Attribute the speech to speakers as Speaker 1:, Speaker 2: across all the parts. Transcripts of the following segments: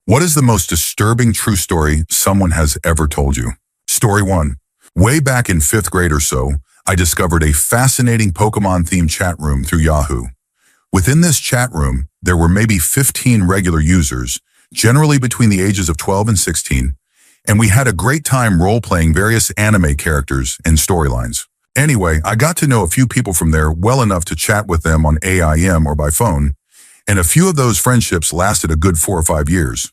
Speaker 1: What is the most disturbing true story someone has ever told you? Story 1. Way back in 5th grade or so, I discovered a fascinating Pokemon-themed chat room through Yahoo. Within this chat room, there were maybe 15 regular users, generally between the ages of 12 and 16, and we had a great time role-playing various anime characters and storylines. Anyway, I got to know a few people from there well enough to chat with them on AIM or by phone, and a few of those friendships lasted a good 4 or 5 years.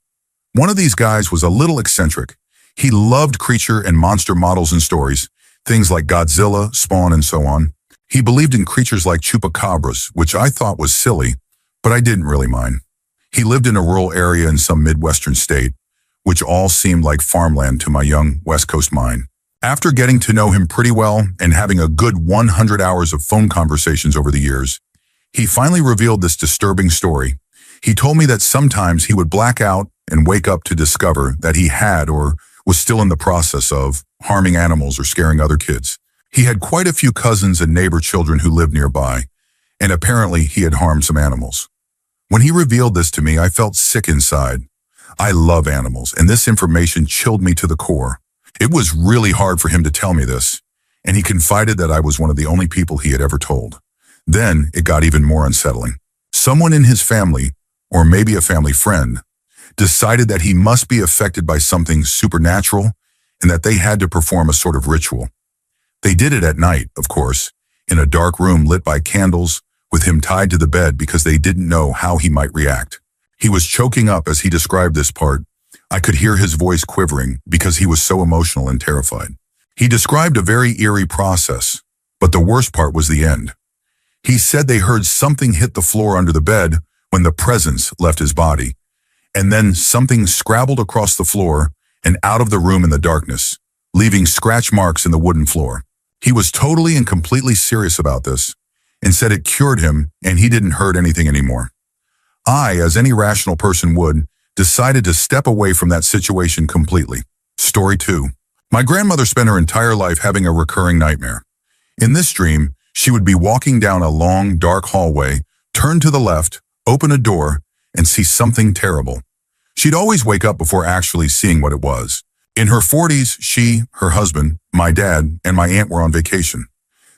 Speaker 1: One of these guys was a little eccentric. He loved creature and monster models and stories, things like Godzilla, Spawn, and so on. He believed in creatures like chupacabras, which I thought was silly, but I didn't really mind. He lived in a rural area in some Midwestern state, which all seemed like farmland to my young West Coast mind. After getting to know him pretty well and having a good 100 hours of phone conversations over the years, he finally revealed this disturbing story. He told me that sometimes he would black out and wake up to discover that he had or was still in the process of harming animals or scaring other kids. He had quite a few cousins and neighbor children who lived nearby, and apparently he had harmed some animals. When he revealed this to me, I felt sick inside. I love animals, and this information chilled me to the core. It was really hard for him to tell me this, and he confided that I was one of the only people he had ever told. Then it got even more unsettling. Someone in his family, or maybe a family friend, decided that he must be affected by something supernatural and that they had to perform a sort of ritual. They did it at night, of course, in a dark room lit by candles with him tied to the bed because they didn't know how he might react. He was choking up as he described this part. I could hear his voice quivering because he was so emotional and terrified. He described a very eerie process, but the worst part was the end. He said they heard something hit the floor under the bed when the presence left his body, and then something scrabbled across the floor and out of the room in the darkness, leaving scratch marks in the wooden floor. He was totally and completely serious about this and said it cured him and he didn't hurt anything anymore. I, as any rational person would, decided to step away from that situation completely. Story 2. My grandmother spent her entire life having a recurring nightmare. In this dream, she would be walking down a long, dark hallway, turn to the left, open a door, and see something terrible. She'd always wake up before actually seeing what it was. In her 40s, she, her husband, my dad, and my aunt were on vacation.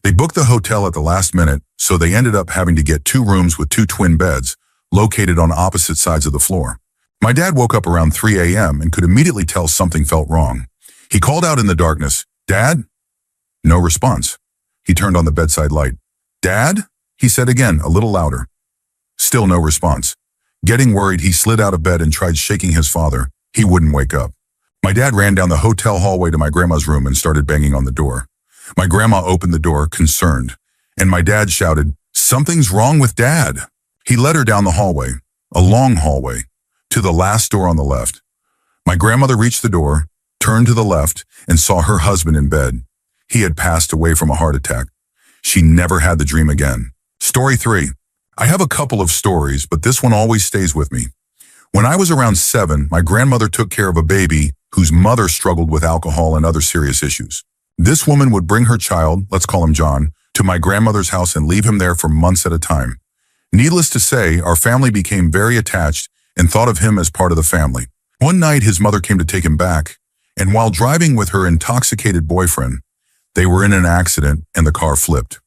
Speaker 1: They booked the hotel at the last minute, so they ended up having to get 2 rooms with 2 twin beds, located on opposite sides of the floor. My dad woke up around 3 a.m. and could immediately tell something felt wrong. He called out in the darkness, "Dad?" No response. He turned on the bedside light. "Dad?" he said again, a little louder. Still no response. Getting worried, he slid out of bed and tried shaking his father. He wouldn't wake up. My dad ran down the hotel hallway to my grandma's room and started banging on the door. My grandma opened the door, concerned, and my dad shouted, "Something's wrong with Dad." He led her down the hallway, a long hallway, to the last door on the left. My grandmother reached the door, turned to the left, and saw her husband in bed. He had passed away from a heart attack. She never had the dream again. Story 3. I have a couple of stories, but this one always stays with me. When I was around 7, my grandmother took care of a baby whose mother struggled with alcohol and other serious issues. This woman would bring her child, let's call him John, to my grandmother's house and leave him there for months at a time. Needless to say, our family became very attached and thought of him as part of the family. One night, his mother came to take him back, and while driving with her intoxicated boyfriend, they were in an accident and the car flipped.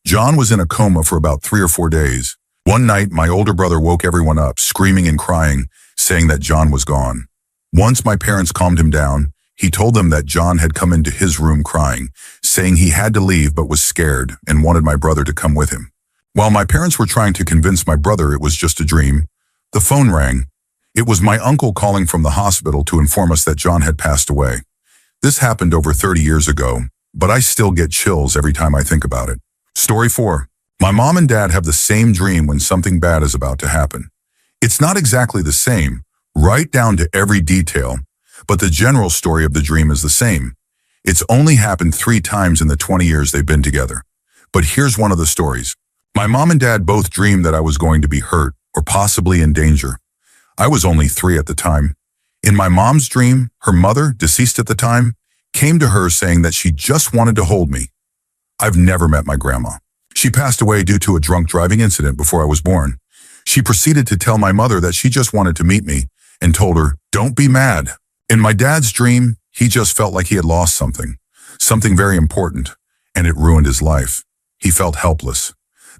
Speaker 1: John was in a coma for about 3 or 4 days. One night, my older brother woke everyone up, screaming and crying, saying that John was gone. Once my parents calmed him down, he told them that John had come into his room crying, saying he had to leave but was scared and wanted my brother to come with him. While my parents were trying to convince my brother it was just a dream, the phone rang. It was my uncle calling from the hospital to inform us that John had passed away. This happened over 30 years ago, but I still get chills every time I think about it. Story 4. My mom and dad have the same dream when something bad is about to happen. It's not exactly the same, right down to every detail, but the general story of the dream is the same. It's only happened 3 times in the 20 years they've been together. But here's one of the stories. My mom and dad both dreamed that I was going to be hurt or possibly in danger. I was only 3 at the time. In my mom's dream, her mother, deceased at the time, came to her saying that she just wanted to hold me. I've never met my grandma. She passed away due to a drunk driving incident before I was born. She proceeded to tell my mother that she just wanted to meet me, and told her, "Don't be mad." In my dad's dream, he just felt like he had lost something very important, and it ruined his life. He felt helpless.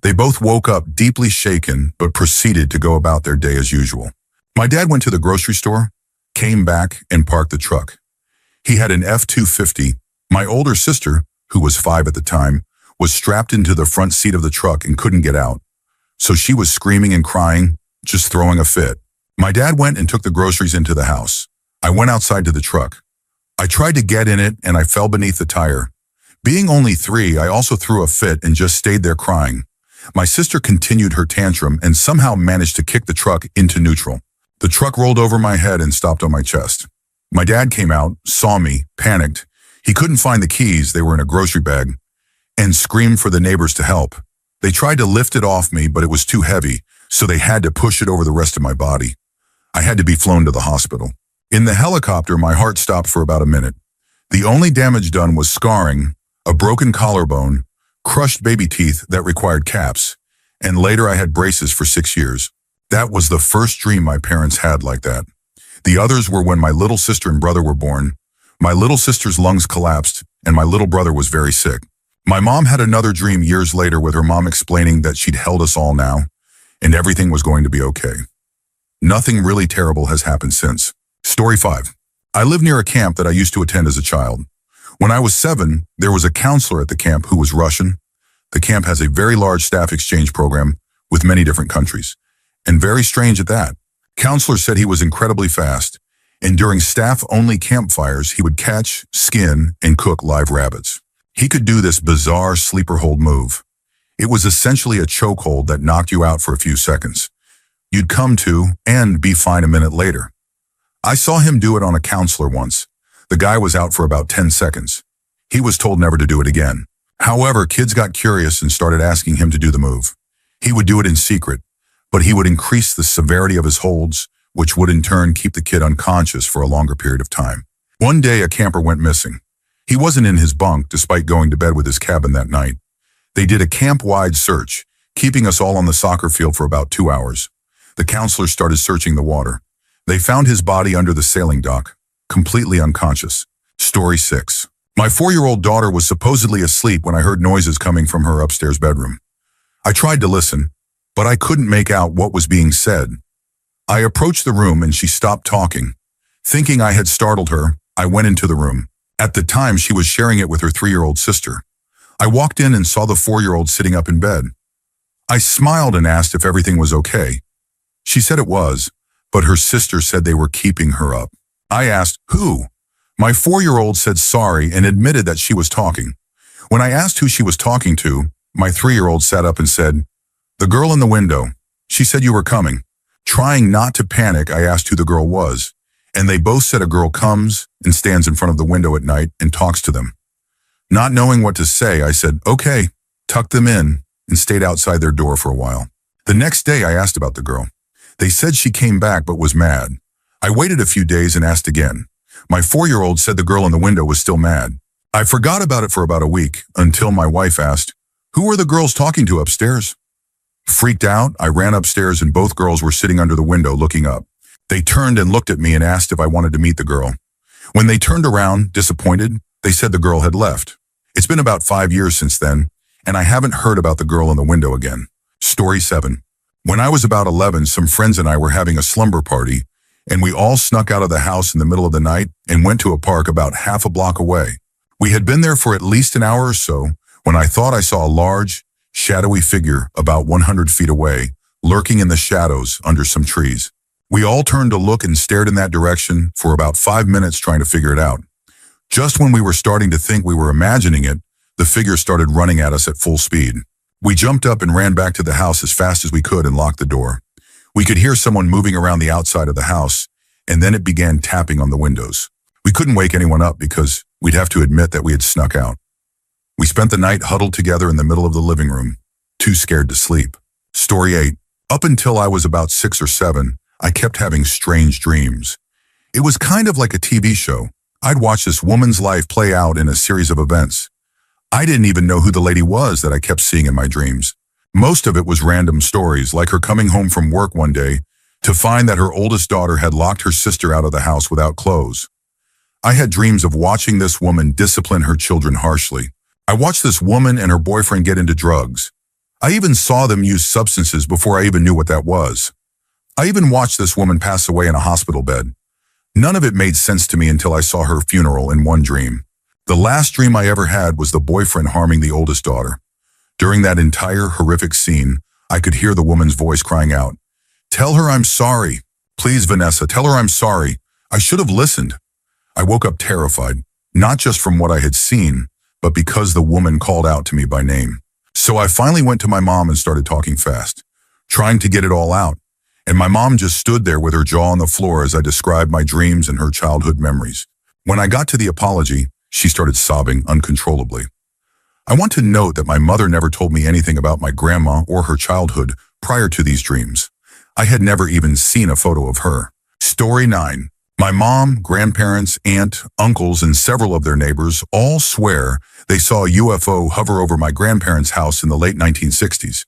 Speaker 1: They both woke up deeply shaken, but proceeded to go about their day as usual. My dad went to the grocery store, came back, and parked the truck. He had an F-250. My older sister, who was 5 at the time, was strapped into the front seat of the truck and couldn't get out. So she was screaming and crying, just throwing a fit. My dad went and took the groceries into the house. I went outside to the truck. I tried to get in it and I fell beneath the tire. Being only 3, I also threw a fit and just stayed there crying. My sister continued her tantrum and somehow managed to kick the truck into neutral. The truck rolled over my head and stopped on my chest. My dad came out, saw me, panicked. He couldn't find the keys, they were in a grocery bag, and screamed for the neighbors to help. They tried to lift it off me, but it was too heavy, so they had to push it over the rest of my body. I had to be flown to the hospital. In the helicopter, my heart stopped for about a minute. The only damage done was scarring, a broken collarbone, crushed baby teeth that required caps, and later I had braces for 6 years. That was the first dream my parents had like that. The others were when my little sister and brother were born. My little sister's lungs collapsed, and my little brother was very sick. My mom had another dream years later with her mom explaining that she'd held us all now, and everything was going to be okay. Nothing really terrible has happened since. Story 5. I live near a camp that I used to attend as a child. When I was 7, there was a counselor at the camp who was Russian. The camp has a very large staff exchange program with many different countries, and very strange at that. Counselor said he was incredibly fast, and during staff-only campfires, he would catch, skin, and cook live rabbits. He could do this bizarre sleeper hold move. It was essentially a chokehold that knocked you out for a few seconds. You'd come to and be fine a minute later. I saw him do it on a counselor once. The guy was out for about 10 seconds. He was told never to do it again. However, kids got curious and started asking him to do the move. He would do it in secret, but he would increase the severity of his holds, which would in turn keep the kid unconscious for a longer period of time. One day, a camper went missing. He wasn't in his bunk despite going to bed with his cabin that night. They did a camp-wide search, keeping us all on the soccer field for about 2 hours. The counselors started searching the water. They found his body under the sailing dock, completely unconscious. Story 6. My 4-year-old daughter was supposedly asleep when I heard noises coming from her upstairs bedroom. I tried to listen, but I couldn't make out what was being said. I approached the room and she stopped talking. Thinking I had startled her, I went into the room. At the time, she was sharing it with her 3-year-old sister. I walked in and saw the 4-year-old sitting up in bed. I smiled and asked if everything was okay. She said it was, but her sister said they were keeping her up. I asked, who? My 4-year-old said sorry and admitted that she was talking. When I asked who she was talking to, my 3-year-old sat up and said, "The girl in the window. She said you were coming." Trying not to panic, I asked who the girl was, and they both said a girl comes and stands in front of the window at night and talks to them. Not knowing what to say, I said, "Okay," tucked them in, and stayed outside their door for a while. The next day, I asked about the girl. They said she came back but was mad. I waited a few days and asked again. My 4-year-old said the girl in the window was still mad. I forgot about it for about a week until my wife asked, "Who were the girls talking to upstairs?" Freaked out, I ran upstairs and both girls were sitting under the window looking up. They turned and looked at me and asked if I wanted to meet the girl. When they turned around, disappointed, they said the girl had left. It's been about 5 years since then, and I haven't heard about the girl in the window again. Story 7. When I was about 11, some friends and I were having a slumber party, and we all snuck out of the house in the middle of the night and went to a park about half a block away. We had been there for at least an hour or so when I thought I saw a large, shadowy figure about 100 feet away, lurking in the shadows under some trees. We all turned to look and stared in that direction for about 5 minutes trying to figure it out. Just when we were starting to think we were imagining it, the figure started running at us at full speed. We jumped up and ran back to the house as fast as we could and locked the door. We could hear someone moving around the outside of the house, and then it began tapping on the windows. We couldn't wake anyone up because we'd have to admit that we had snuck out. We spent the night huddled together in the middle of the living room, too scared to sleep. Story 8. Up until I was about 6 or 7, I kept having strange dreams. It was kind of like a TV show. I'd watch this woman's life play out in a series of events. I didn't even know who the lady was that I kept seeing in my dreams. Most of it was random stories, like her coming home from work one day, to find that her oldest daughter had locked her sister out of the house without clothes. I had dreams of watching this woman discipline her children harshly. I watched this woman and her boyfriend get into drugs. I even saw them use substances before I even knew what that was. I even watched this woman pass away in a hospital bed. None of it made sense to me until I saw her funeral in one dream. The last dream I ever had was the boyfriend harming the oldest daughter. During that entire horrific scene, I could hear the woman's voice crying out, "Tell her I'm sorry. Please, Vanessa, tell her I'm sorry. I should have listened." I woke up terrified, not just from what I had seen, but because the woman called out to me by name. So I finally went to my mom and started talking fast, trying to get it all out. And my mom just stood there with her jaw on the floor as I described my dreams and her childhood memories. When I got to the apology, she started sobbing uncontrollably. I want to note that my mother never told me anything about my grandma or her childhood prior to these dreams. I had never even seen a photo of her. Story 9. My mom, grandparents, aunt, uncles, and several of their neighbors all swear they saw a UFO hover over my grandparents' house in the late 1960s.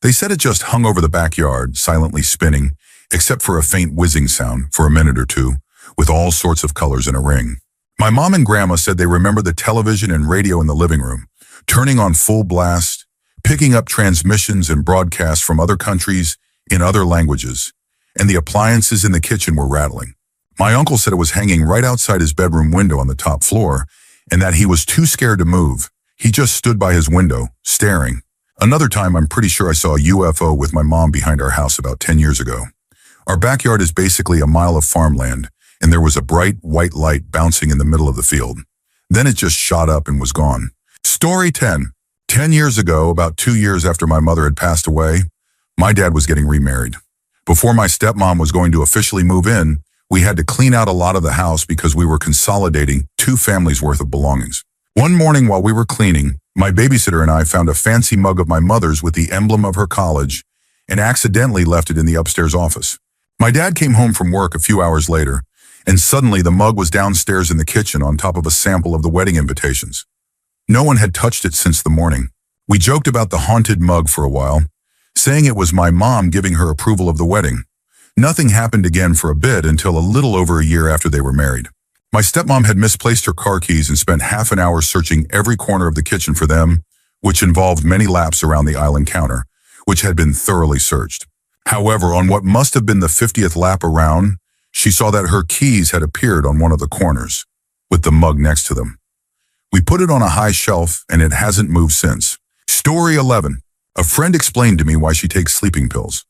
Speaker 1: They said it just hung over the backyard, silently spinning, except for a faint whizzing sound for a minute or two, with all sorts of colors in a ring. My mom and grandma said they remember the television and radio in the living room, turning on full blast, picking up transmissions and broadcasts from other countries in other languages, and the appliances in the kitchen were rattling. My uncle said it was hanging right outside his bedroom window on the top floor, and that he was too scared to move. He just stood by his window, staring. Another time, I'm pretty sure I saw a UFO with my mom behind our house about 10 years ago. Our backyard is basically a mile of farmland, and there was a bright white light bouncing in the middle of the field. Then it just shot up and was gone. Story 10. 10 years ago, about 2 years after my mother had passed away, my dad was getting remarried. Before my stepmom was going to officially move in, we had to clean out a lot of the house because we were consolidating 2 families' worth of belongings. One morning while we were cleaning, my babysitter and I found a fancy mug of my mother's with the emblem of her college and accidentally left it in the upstairs office. My dad came home from work a few hours later, and suddenly the mug was downstairs in the kitchen on top of a sample of the wedding invitations. No one had touched it since the morning. We joked about the haunted mug for a while, saying it was my mom giving her approval of the wedding. Nothing happened again for a bit until a little over a year after they were married. My stepmom had misplaced her car keys and spent half an hour searching every corner of the kitchen for them, which involved many laps around the island counter, which had been thoroughly searched. However, on what must have been the 50th lap around, she saw that her keys had appeared on one of the corners, with the mug next to them. We put it on a high shelf, and it hasn't moved since. Story 11. A friend explained to me why she takes sleeping pills.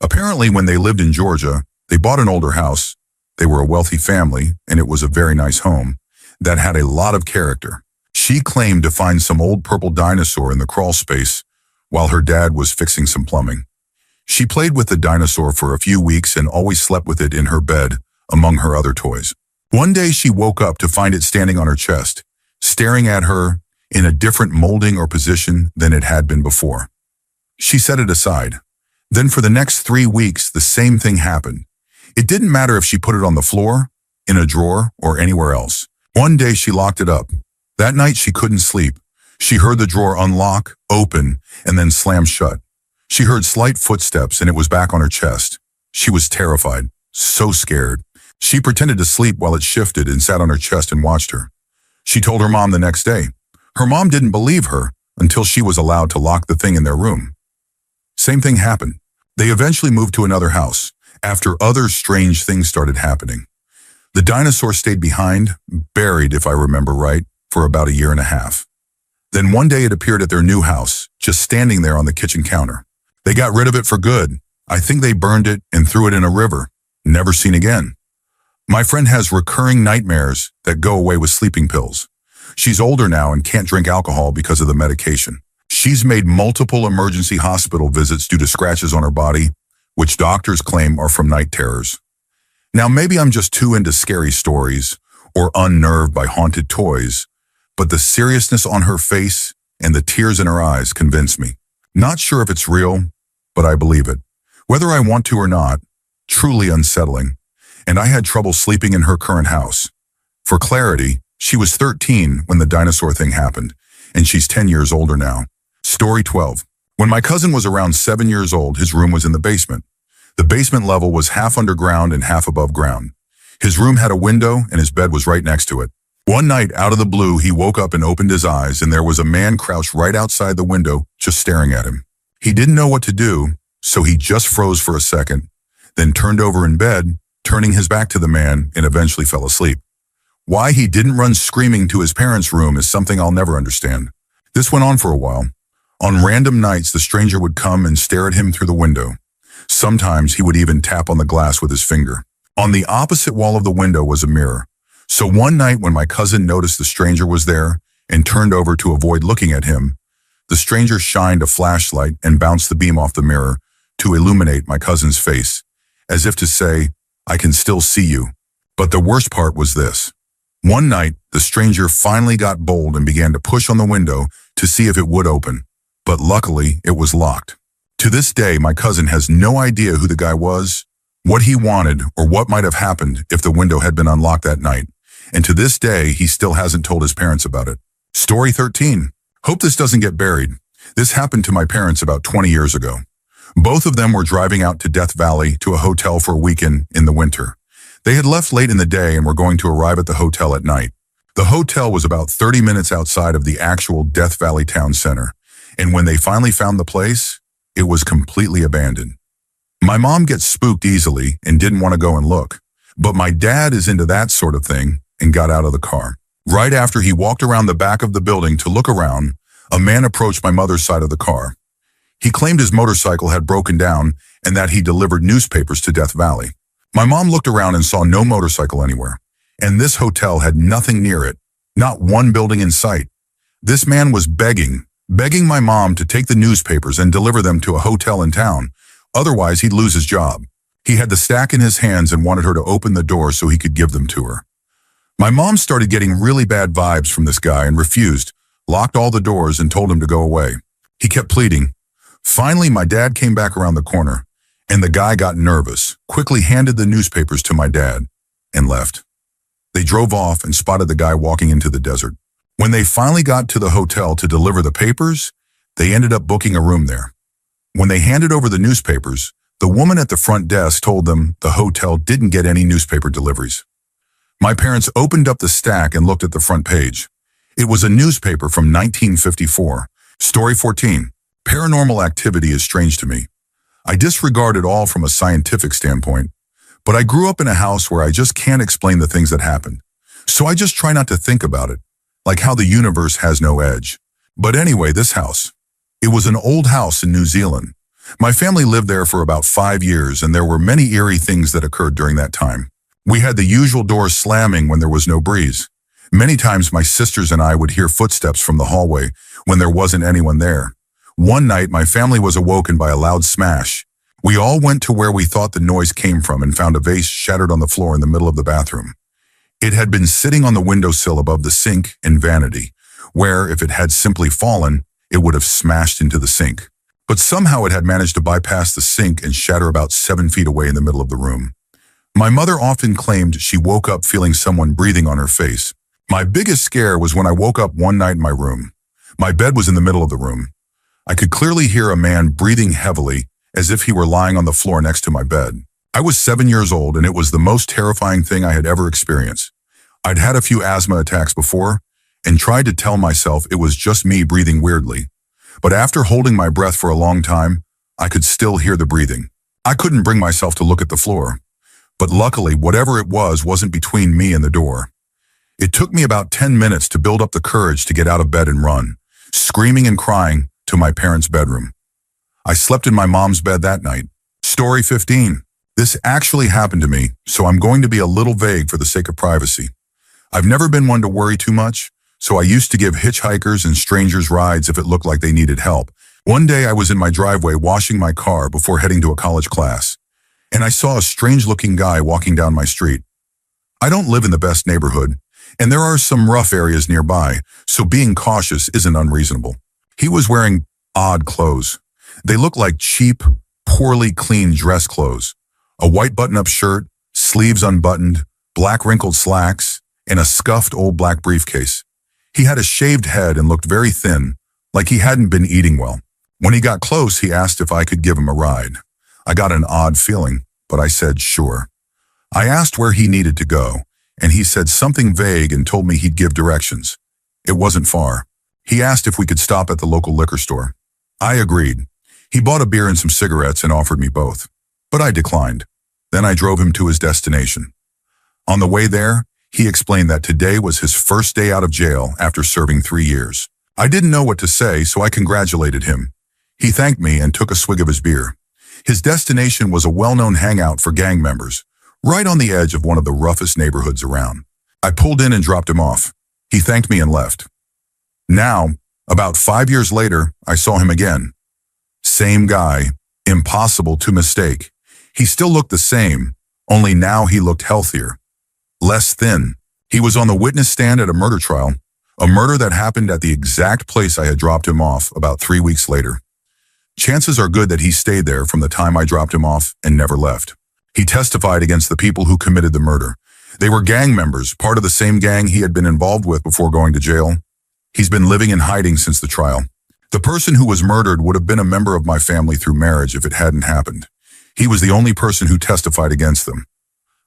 Speaker 1: Apparently, when they lived in Georgia, they bought an older house. They were a wealthy family, and it was a very nice home that had a lot of character. She claimed to find some old purple dinosaur in the crawl space while her dad was fixing some plumbing. She played with the dinosaur for a few weeks and always slept with it in her bed among her other toys. One day she woke up to find it standing on her chest, staring at her in a different molding or position than it had been before. She set it aside. Then for the next 3 weeks, the same thing happened. It didn't matter if she put it on the floor, in a drawer, or anywhere else. One day she locked it up. That night she couldn't sleep. She heard the drawer unlock, open, and then slam shut. She heard slight footsteps and it was back on her chest. She was terrified, so scared. She pretended to sleep while it shifted and sat on her chest and watched her. She told her mom the next day. Her mom didn't believe her until she was allowed to lock the thing in their room. Same thing happened. They eventually moved to another house after other strange things started happening. The dinosaur stayed behind, buried if I remember right, for about 1.5 years. Then one day it appeared at their new house, just standing there on the kitchen counter. They got rid of it for good. I think they burned it and threw it in a river. Never seen again. My friend has recurring nightmares that go away with sleeping pills. She's older now and can't drink alcohol because of the medication. She's made multiple emergency hospital visits due to scratches on her body, which doctors claim are from night terrors. Now, maybe I'm just too into scary stories or unnerved by haunted toys, but the seriousness on her face and the tears in her eyes convince me. Not sure if it's real, but I believe it. Whether I want to or not, truly unsettling. And I had trouble sleeping in her current house. For clarity, she was 13 when the dinosaur thing happened, and she's 10 years older now. Story 12. When my cousin was around 7 years old, his room was in the basement. The basement level was half underground and half above ground. His room had a window and his bed was right next to it. One night, out of the blue, he woke up and opened his eyes, and there was a man crouched right outside the window, just staring at him. He didn't know what to do, so he just froze for a second, then turned over in bed, turning his back to the man, and eventually fell asleep. Why he didn't run screaming to his parents' room is something I'll never understand. This went on for a while. On random nights, the stranger would come and stare at him through the window. Sometimes he would even tap on the glass with his finger. On the opposite wall of the window was a mirror. So one night when my cousin noticed the stranger was there and turned over to avoid looking at him, the stranger shined a flashlight and bounced the beam off the mirror to illuminate my cousin's face, as if to say, "I can still see you." But the worst part was this. One night, the stranger finally got bold and began to push on the window to see if it would open, but luckily it was locked. To this day, my cousin has no idea who the guy was, what he wanted, or what might have happened if the window had been unlocked that night. And to this day, he still hasn't told his parents about it. Story 13. Hope this doesn't get buried. This happened to my parents about 20 years ago. Both of them were driving out to Death Valley to a hotel for a weekend in the winter. They had left late in the day and were going to arrive at the hotel at night. The hotel was about 30 minutes outside of the actual Death Valley town center, and when they finally found the place, it was completely abandoned. My mom gets spooked easily and didn't want to go and look, but my dad is into that sort of thing and got out of the car. Right after he walked around the back of the building to look around, a man approached my mother's side of the car. He claimed his motorcycle had broken down and that he delivered newspapers to Death Valley. My mom looked around and saw no motorcycle anywhere, and this hotel had nothing near it, not one building in sight. This man was begging my mom to take the newspapers and deliver them to a hotel in town, otherwise he'd lose his job. He had the stack in his hands and wanted her to open the door so he could give them to her. My mom started getting really bad vibes from this guy and refused, locked all the doors and told him to go away. He kept pleading. Finally, my dad came back around the corner, and the guy got nervous, quickly handed the newspapers to my dad, and left. They drove off and spotted the guy walking into the desert. When they finally got to the hotel to deliver the papers, they ended up booking a room there. When they handed over the newspapers, the woman at the front desk told them the hotel didn't get any newspaper deliveries. My parents opened up the stack and looked at the front page. It was a newspaper from 1954. Story 14. Paranormal activity is strange to me. I disregard it all from a scientific standpoint, but I grew up in a house where I just can't explain the things that happened. So I just try not to think about it, like how the universe has no edge. But anyway, this house. It was an old house in New Zealand. My family lived there for about 5 years, and there were many eerie things that occurred during that time. We had the usual doors slamming when there was no breeze. Many times my sisters and I would hear footsteps from the hallway when there wasn't anyone there. One night, my family was awoken by a loud smash. We all went to where we thought the noise came from and found a vase shattered on the floor in the middle of the bathroom. It had been sitting on the windowsill above the sink and vanity, where if it had simply fallen, it would have smashed into the sink. But somehow it had managed to bypass the sink and shatter about 7 feet away in the middle of the room. My mother often claimed she woke up feeling someone breathing on her face. My biggest scare was when I woke up one night in my room. My bed was in the middle of the room. I could clearly hear a man breathing heavily as if he were lying on the floor next to my bed. I was 7 years old, and it was the most terrifying thing I had ever experienced. I'd had a few asthma attacks before and tried to tell myself it was just me breathing weirdly. But after holding my breath for a long time, I could still hear the breathing. I couldn't bring myself to look at the floor. But luckily, whatever it was wasn't between me and the door. It took me about 10 minutes to build up the courage to get out of bed and run, screaming and crying, to my parents' bedroom. I slept in my mom's bed that night. Story 15. This actually happened to me, so I'm going to be a little vague for the sake of privacy. I've never been one to worry too much, so I used to give hitchhikers and strangers rides if it looked like they needed help. One day I was in my driveway washing my car before heading to a college class, and I saw a strange-looking guy walking down my street. I don't live in the best neighborhood, and there are some rough areas nearby, so being cautious isn't unreasonable. He was wearing odd clothes. They looked like cheap, poorly cleaned dress clothes. A white button-up shirt, sleeves unbuttoned, black wrinkled slacks, and a scuffed old black briefcase. He had a shaved head and looked very thin, like he hadn't been eating well. When he got close, he asked if I could give him a ride. I got an odd feeling, but I said sure. I asked where he needed to go, and he said something vague and told me he'd give directions. It wasn't far. He asked if we could stop at the local liquor store. I agreed. He bought a beer and some cigarettes and offered me both, but I declined. Then I drove him to his destination. On the way there, he explained that today was his first day out of jail after serving 3 years. I didn't know what to say, so I congratulated him. He thanked me and took a swig of his beer. His destination was a well-known hangout for gang members, right on the edge of one of the roughest neighborhoods around. I pulled in and dropped him off. He thanked me and left. Now, about 5 years later, I saw him again. Same guy, impossible to mistake. He still looked the same, only now he looked healthier. Less thin. He was on the witness stand at a murder trial, a murder that happened at the exact place I had dropped him off about 3 weeks later. Chances are good that he stayed there from the time I dropped him off and never left. He testified against the people who committed the murder. They were gang members, part of the same gang he had been involved with before going to jail. He's been living in hiding since the trial. The person who was murdered would have been a member of my family through marriage if it hadn't happened. He was the only person who testified against them.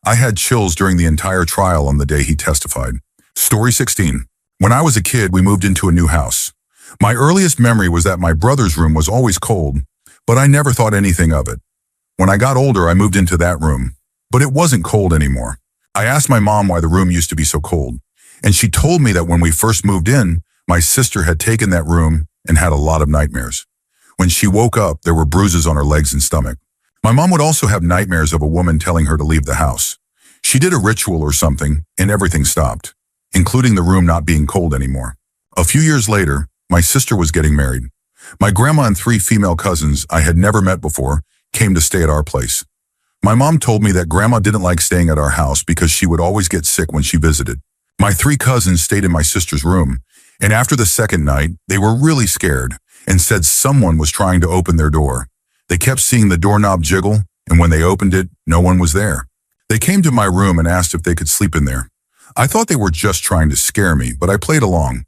Speaker 1: I had chills during the entire trial on the day he testified. Story 16. When I was a kid, we moved into a new house. My earliest memory was that my brother's room was always cold, but I never thought anything of it. When I got older, I moved into that room, but it wasn't cold anymore. I asked my mom why the room used to be so cold, and she told me that when we first moved in, my sister had taken that room and had a lot of nightmares. When she woke up, there were bruises on her legs and stomach. My mom would also have nightmares of a woman telling her to leave the house. She did a ritual or something, and everything stopped, including the room not being cold anymore. A few years later, my sister was getting married. My grandma and 3 female cousins I had never met before came to stay at our place. My mom told me that grandma didn't like staying at our house because she would always get sick when she visited. My 3 cousins stayed in my sister's room, and after the second night, they were really scared and said someone was trying to open their door. They kept seeing the doorknob jiggle, and when they opened it, no one was there. They came to my room and asked if they could sleep in there. I thought they were just trying to scare me, but I played along.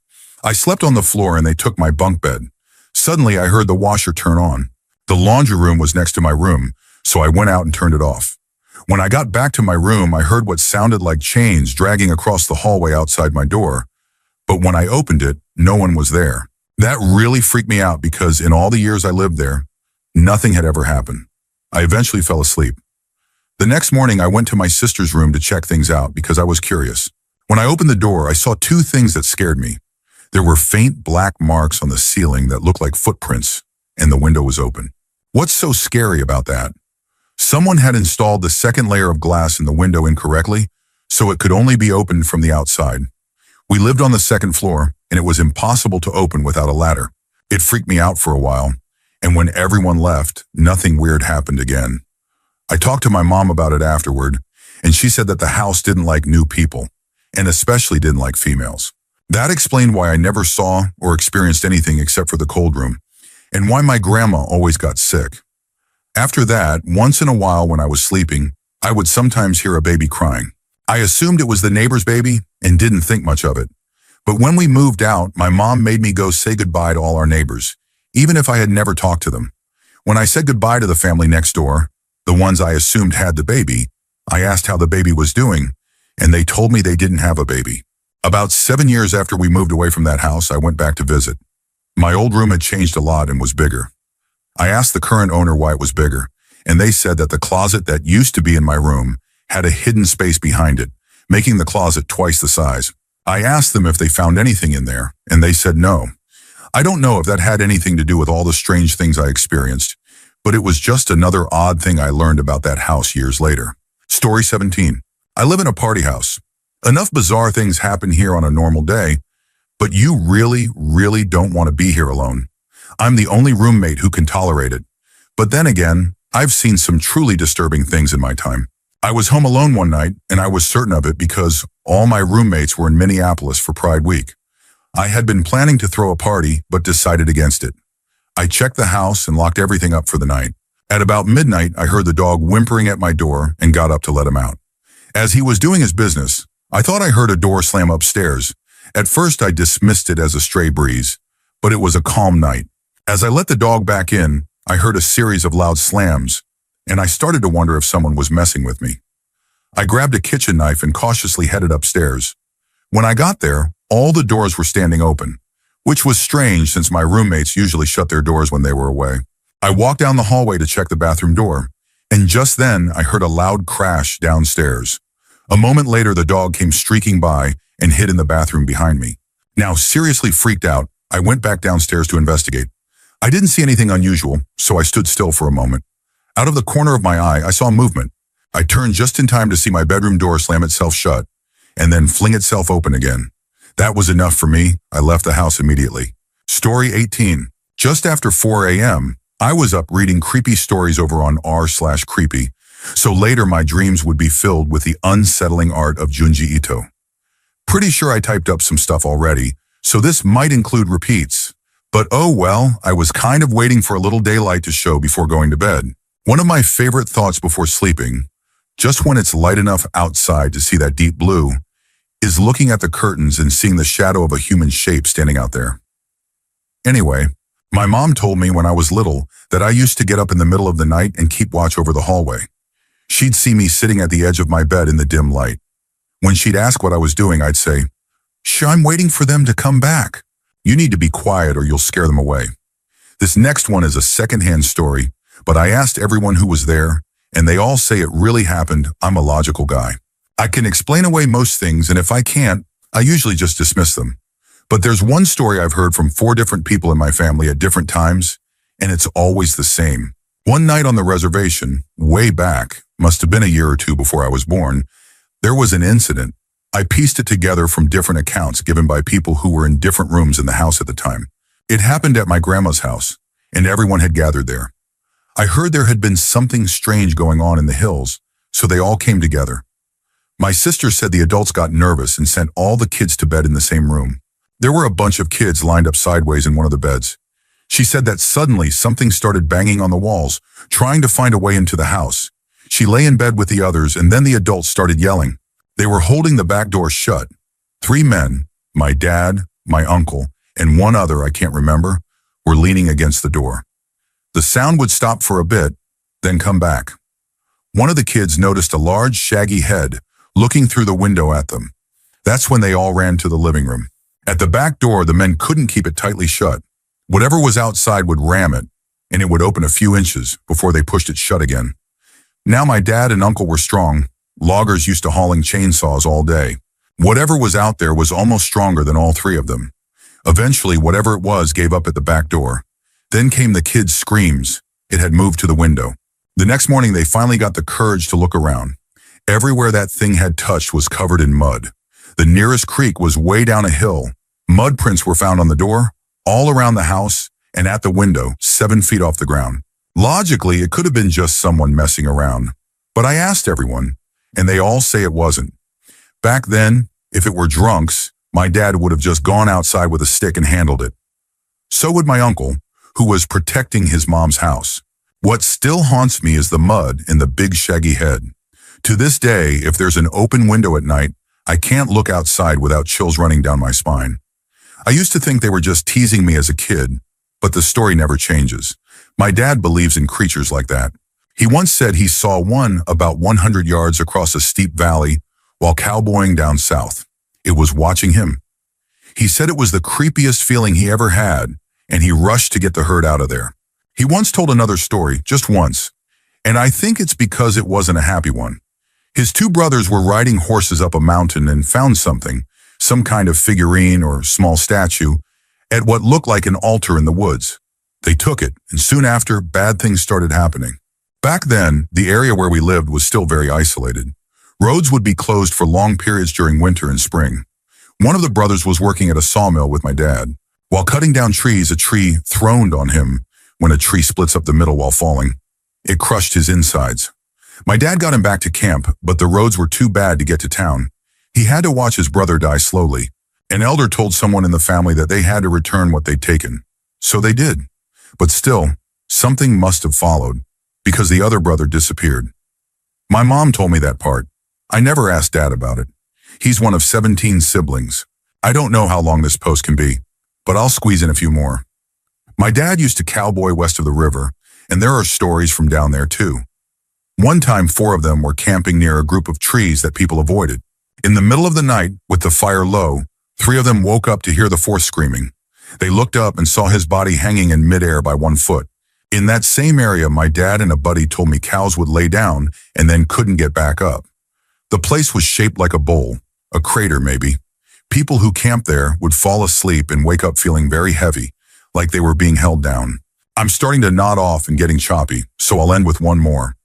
Speaker 1: I slept on the floor and they took my bunk bed. Suddenly, I heard the washer turn on. The laundry room was next to my room, so I went out and turned it off. When I got back to my room, I heard what sounded like chains dragging across the hallway outside my door. But when I opened it, no one was there. That really freaked me out because in all the years I lived there, nothing had ever happened. I eventually fell asleep. The next morning, I went to my sister's room to check things out because I was curious. When I opened the door, I saw 2 things that scared me. There were faint black marks on the ceiling that looked like footprints, and the window was open. What's so scary about that? Someone had installed the second layer of glass in the window incorrectly, so it could only be opened from the outside. We lived on the 2nd floor, and it was impossible to open without a ladder. It freaked me out for a while, and when everyone left, nothing weird happened again. I talked to my mom about it afterward, and she said that the house didn't like new people, and especially didn't like females. That explained why I never saw or experienced anything except for the cold room, and why my grandma always got sick. After that, once in a while when I was sleeping, I would sometimes hear a baby crying. I assumed it was the neighbor's baby and didn't think much of it. But when we moved out, my mom made me go say goodbye to all our neighbors, even if I had never talked to them. When I said goodbye to the family next door, the ones I assumed had the baby, I asked how the baby was doing, and they told me they didn't have a baby. About 7 years after we moved away from that house, I went back to visit. My old room had changed a lot and was bigger. I asked the current owner why it was bigger, and they said that the closet that used to be in my room had a hidden space behind it, making the closet twice the size. I asked them if they found anything in there, and they said no. I don't know if that had anything to do with all the strange things I experienced, but it was just another odd thing I learned about that house years later. Story 17. I live in a party house. Enough bizarre things happen here on a normal day, but you really don't want to be here alone. I'm the only roommate who can tolerate it. But then again, I've seen some truly disturbing things in my time. I was home alone one night, and I was certain of it because all my roommates were in Minneapolis for Pride Week. I had been planning to throw a party, but decided against it. I checked the house and locked everything up for the night. At about midnight, I heard the dog whimpering at my door and got up to let him out. As he was doing his business, I thought I heard a door slam upstairs. At first, I dismissed it as a stray breeze, but it was a calm night. As I let the dog back in, I heard a series of loud slams, and I started to wonder if someone was messing with me. I grabbed a kitchen knife and cautiously headed upstairs. When I got there, all the doors were standing open, which was strange since my roommates usually shut their doors when they were away. I walked down the hallway to check the bathroom door, and just then I heard a loud crash downstairs. A moment later, the dog came streaking by and hid in the bathroom behind me. Now, seriously freaked out, I went back downstairs to investigate. I didn't see anything unusual, so I stood still for a moment. Out of the corner of my eye, I saw movement. I turned just in time to see my bedroom door slam itself shut, and then fling itself open again. That was enough for me. I left the house immediately. Story 18. Just after 4 a.m., I was up reading creepy stories over on r/creepy, so later my dreams would be filled with the unsettling art of Junji Ito. Pretty sure I typed up some stuff already, so this might include repeats. But oh well, I was kind of waiting for a little daylight to show before going to bed. One of my favorite thoughts before sleeping, just when it's light enough outside to see that deep blue, is looking at the curtains and seeing the shadow of a human shape standing out there. Anyway, my mom told me when I was little that I used to get up in the middle of the night and keep watch over the hallway. She'd see me sitting at the edge of my bed in the dim light. When she'd ask what I was doing, I'd say, I'm waiting for them to come back. You need to be quiet or you'll scare them away. This next one is a secondhand story, but I asked everyone who was there, and they all say it really happened. I'm a logical guy. I can explain away most things, and if I can't, I usually just dismiss them. But there's one story I've heard from 4 different people in my family at different times, and it's always the same. One night on the reservation, way back, must have been a year or 2 before I was born, there was an incident. I pieced it together from different accounts given by people who were in different rooms in the house at the time. It happened at my grandma's house, and everyone had gathered there. I heard there had been something strange going on in the hills, so they all came together. My sister said the adults got nervous and sent all the kids to bed in the same room. There were a bunch of kids lined up sideways in one of the beds. She said that suddenly something started banging on the walls, trying to find a way into the house. She lay in bed with the others, and then the adults started yelling. They were holding the back door shut. 3 men, my dad, my uncle, and one other I can't remember, were leaning against the door. The sound would stop for a bit, then come back. One of the kids noticed a large, shaggy head looking through the window at them. That's when they all ran to the living room. At the back door, the men couldn't keep it tightly shut. Whatever was outside would ram it, and it would open a few inches before they pushed it shut again. Now my dad and uncle were strong. Loggers used to hauling chainsaws all day. Whatever was out there was almost stronger than all 3 of them. Eventually, whatever it was gave up at the back door. Then came the kids' screams. It had moved to the window. The next morning, they finally got the courage to look around. Everywhere that thing had touched was covered in mud. The nearest creek was way down a hill. Mud prints were found on the door, all around the house, and at the window, 7 feet off the ground. Logically, it could have been just someone messing around. But I asked everyone, and they all say it wasn't. Back then, if it were drunks, my dad would have just gone outside with a stick and handled it. So would my uncle, who was protecting his mom's house. What still haunts me is the mud and the big shaggy head. To this day, if there's an open window at night, I can't look outside without chills running down my spine. I used to think they were just teasing me as a kid, but the story never changes. My dad believes in creatures like that. He once said he saw one about 100 yards across a steep valley while cowboying down south. It was watching him. He said it was the creepiest feeling he ever had, and he rushed to get the herd out of there. He once told another story, just once, and I think it's because it wasn't a happy one. His 2 brothers were riding horses up a mountain and found something, some kind of figurine or small statue, at what looked like an altar in the woods. They took it, and soon after, bad things started happening. Back then, the area where we lived was still very isolated. Roads would be closed for long periods during winter and spring. One of the brothers was working at a sawmill with my dad. While cutting down trees, a tree throned on him when a tree splits up the middle while falling. It crushed his insides. My dad got him back to camp, but the roads were too bad to get to town. He had to watch his brother die slowly. An elder told someone in the family that they had to return what they'd taken. So they did. But still, something must have followed, because the other brother disappeared. My mom told me that part. I never asked Dad about it. He's one of 17 siblings. I don't know how long this post can be, but I'll squeeze in a few more. My dad used to cowboy west of the river, and there are stories from down there too. One time, 4 of them were camping near a group of trees that people avoided. In the middle of the night, with the fire low, 3 of them woke up to hear the 4th screaming. They looked up and saw his body hanging in midair by 1 foot. In that same area, my dad and a buddy told me cows would lay down and then couldn't get back up. The place was shaped like a bowl, a crater maybe. People who camped there would fall asleep and wake up feeling very heavy, like they were being held down. I'm starting to nod off and getting choppy, so I'll end with one more.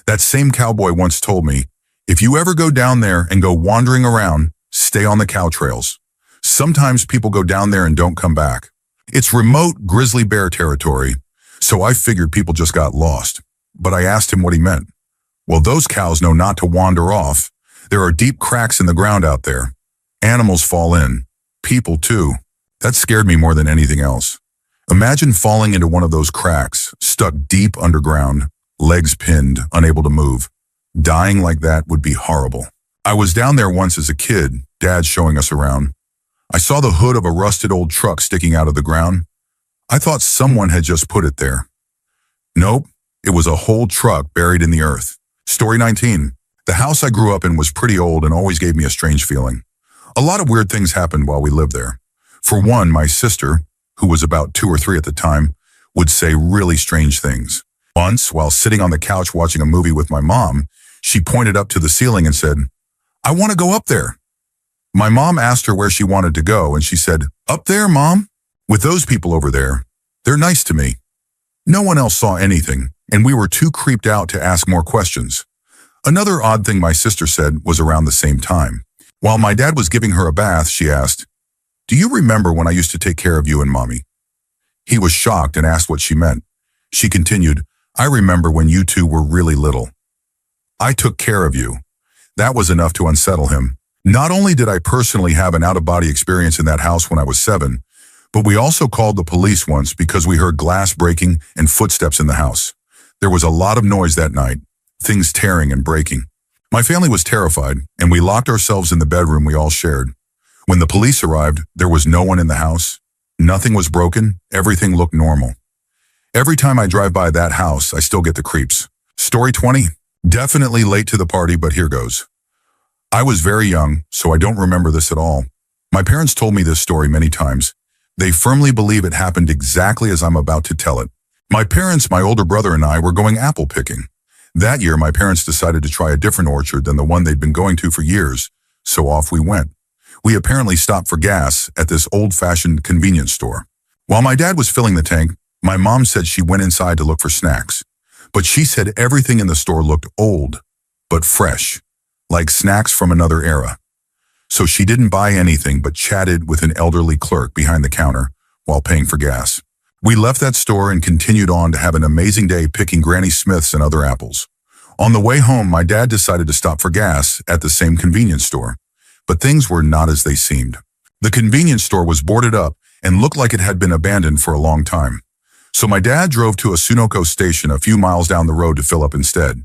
Speaker 1: That same cowboy once told me, if you ever go down there and go wandering around, stay on the cow trails. Sometimes people go down there and don't come back. It's remote grizzly bear territory, so I figured people just got lost. But I asked him what he meant. Well, those cows know not to wander off. There are deep cracks in the ground out there. Animals fall in. People too. That scared me more than anything else. Imagine falling into one of those cracks, stuck deep underground, legs pinned, unable to move. Dying like that would be horrible. I was down there once as a kid, Dad showing us around. I saw the hood of a rusted old truck sticking out of the ground. I thought someone had just put it there. Nope, it was a whole truck buried in the earth. Story 19. The house I grew up in was pretty old and always gave me a strange feeling. A lot of weird things happened while we lived there. For one, my sister, who was about 2 or 3 at the time, would say really strange things. Once, while sitting on the couch watching a movie with my mom, she pointed up to the ceiling and said, "I want to go up there." My mom asked her where she wanted to go, and she said, "Up there, Mom? With those people over there. They're nice to me." No one else saw anything, and we were too creeped out to ask more questions. Another odd thing my sister said was around the same time. While my dad was giving her a bath, she asked, "Do you remember when I used to take care of you and Mommy?" He was shocked and asked what she meant. She continued, "I remember when you two were really little. I took care of you." That was enough to unsettle him. Not only did I personally have an out-of-body experience in that house when I was 7, but we also called the police once because we heard glass breaking and footsteps in the house. There was a lot of noise that night, things tearing and breaking. My family was terrified, and we locked ourselves in the bedroom we all shared. When the police arrived, there was no one in the house. Nothing was broken. Everything looked normal. Every time I drive by that house, I still get the creeps. Story 20. Definitely late to the party, but here goes. I was very young, so I don't remember this at all. My parents told me this story many times. They firmly believe it happened exactly as I'm about to tell it. My parents, my older brother, and I were going apple picking. That year, my parents decided to try a different orchard than the one they'd been going to for years, so off we went. We apparently stopped for gas at this old-fashioned convenience store. While my dad was filling the tank, my mom said she went inside to look for snacks. But she said everything in the store looked old, but fresh, like snacks from another era. So she didn't buy anything but chatted with an elderly clerk behind the counter while paying for gas. We left that store and continued on to have an amazing day picking Granny Smiths and other apples. On the way home, my dad decided to stop for gas at the same convenience store. But things were not as they seemed. The convenience store was boarded up and looked like it had been abandoned for a long time. So my dad drove to a Sunoco station a few miles down the road to fill up instead.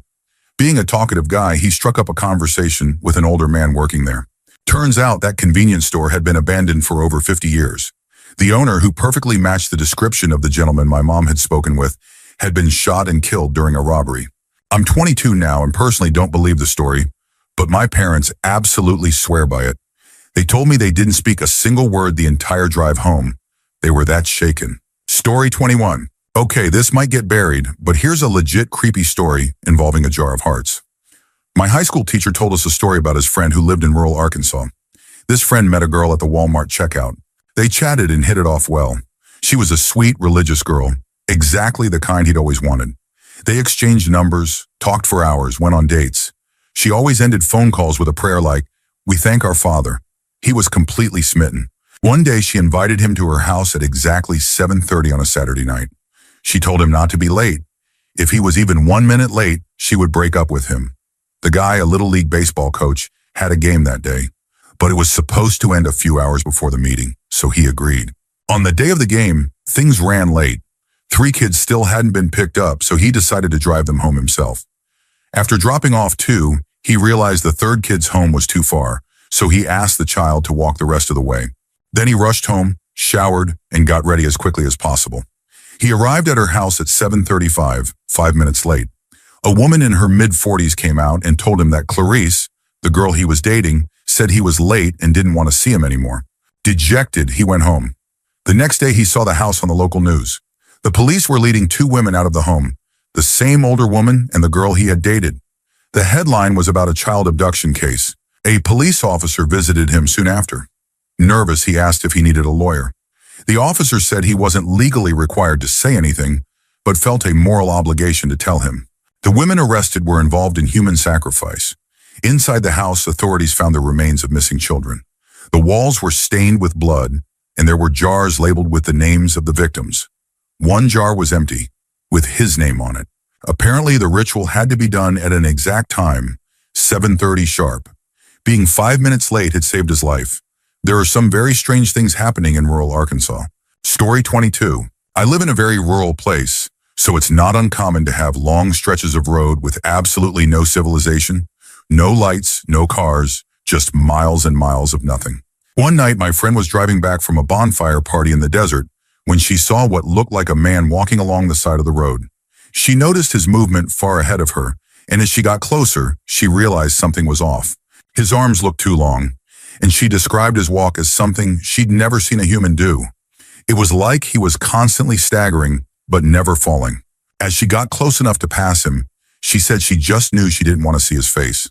Speaker 1: Being a talkative guy, he struck up a conversation with an older man working there. Turns out that convenience store had been abandoned for over 50 years. The owner, who perfectly matched the description of the gentleman my mom had spoken with, had been shot and killed during a robbery. I'm 22 now and personally don't believe the story, but my parents absolutely swear by it. They told me they didn't speak a single word the entire drive home. They were that shaken. Story 21. Okay, this might get buried, but here's a legit creepy story involving a jar of hearts. My high school teacher told us a story about his friend who lived in rural Arkansas. This friend met a girl at the Walmart checkout. They chatted and hit it off well. She was a sweet, religious girl, exactly the kind he'd always wanted. They exchanged numbers, talked for hours, went on dates. She always ended phone calls with a prayer like, "We thank our Father." He was completely smitten. One day she invited him to her house at exactly 7:30 on a Saturday night. She told him not to be late. If he was even 1 minute late, she would break up with him. The guy, a Little League baseball coach, had a game that day, but it was supposed to end a few hours before the meeting, so he agreed. On the day of the game, things ran late. 3 kids still hadn't been picked up, so he decided to drive them home himself. After dropping off 2, he realized the 3rd kid's home was too far, so he asked the child to walk the rest of the way. Then he rushed home, showered, and got ready as quickly as possible. He arrived at her house at 7:35, 5 minutes late. A woman in her mid-40s came out and told him that Clarice, the girl he was dating, said he was late and didn't want to see him anymore. Dejected, he went home. The next day he saw the house on the local news. The police were leading two women out of the home, the same older woman and the girl he had dated. The headline was about a child abduction case. A police officer visited him soon after. Nervous, he asked if he needed a lawyer. The officer said he wasn't legally required to say anything, but felt a moral obligation to tell him. The women arrested were involved in human sacrifice. Inside the house, authorities found the remains of missing children. The walls were stained with blood, and there were jars labeled with the names of the victims. One jar was empty, with his name on it. Apparently, the ritual had to be done at an exact time, 7:30 sharp. Being 5 minutes late had saved his life. There are some very strange things happening in rural Arkansas. Story 22. I live in a very rural place, so it's not uncommon to have long stretches of road with absolutely no civilization, no lights, no cars, just miles and miles of nothing. One night, my friend was driving back from a bonfire party in the desert when she saw what looked like a man walking along the side of the road. She noticed his movement far ahead of her, and as she got closer, she realized something was off. His arms looked too long, and she described his walk as something she'd never seen a human do. It was like he was constantly staggering, but never falling. As she got close enough to pass him, she said she just knew she didn't want to see his face.